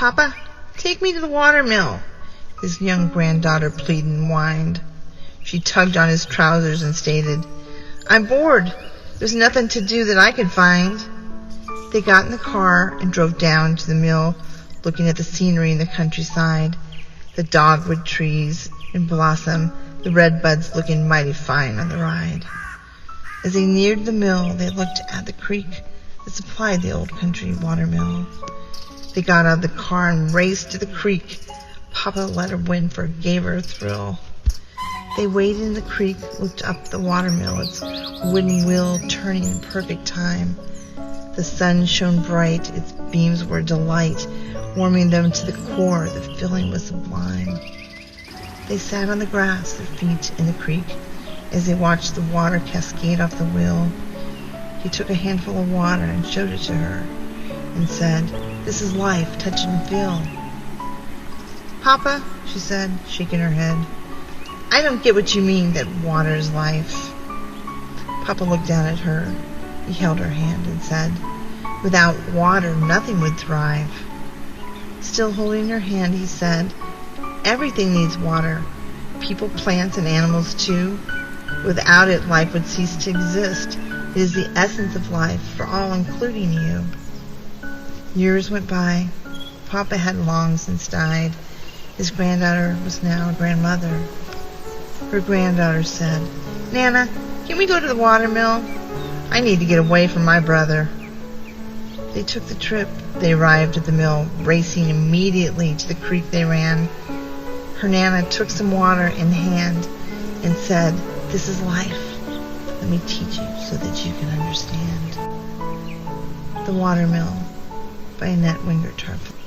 "Papa, take me to the watermill," his young granddaughter pleaded and whined. She tugged on his trousers and stated, "I'm bored. There's nothing to do that I can find." They got in the car and drove down to the mill, looking at the scenery in the countryside, the dogwood trees in blossom, the red buds looking mighty fine on the ride. As they neared the mill, they looked at the creek that supplied the old country watermill. They got out of the car and raced to the creek. Papa let her win, for it gave her a thrill. They waded in the creek, looked up the watermill, its wooden wheel turning in perfect time. The sun shone bright, its beams were a delight, warming them to the core. The feeling was sublime. They sat on the grass, their feet in the creek, as they watched the water cascade off the wheel. He took a handful of water and showed it to her, and said, "This is life, touch and feel." "Papa," she said, shaking her head, "I don't get what you mean that water is life." Papa looked down at her. He held her hand and said, "Without water, nothing would thrive." Still holding her hand, he said, "Everything needs water, people, plants, and animals too. Without it, life would cease to exist. It is the essence of life for all, including you." Years went by. Papa had long since died. His granddaughter was now a grandmother. Her granddaughter said, "Nana, can we go to the watermill? I need to get away from my brother." They took the trip. They arrived at the mill, racing immediately to the creek they ran. Her Nana took some water in hand and said, "This is life. Let me teach you so that you can understand." The Watermill by Annette, Wengert, Tarpley.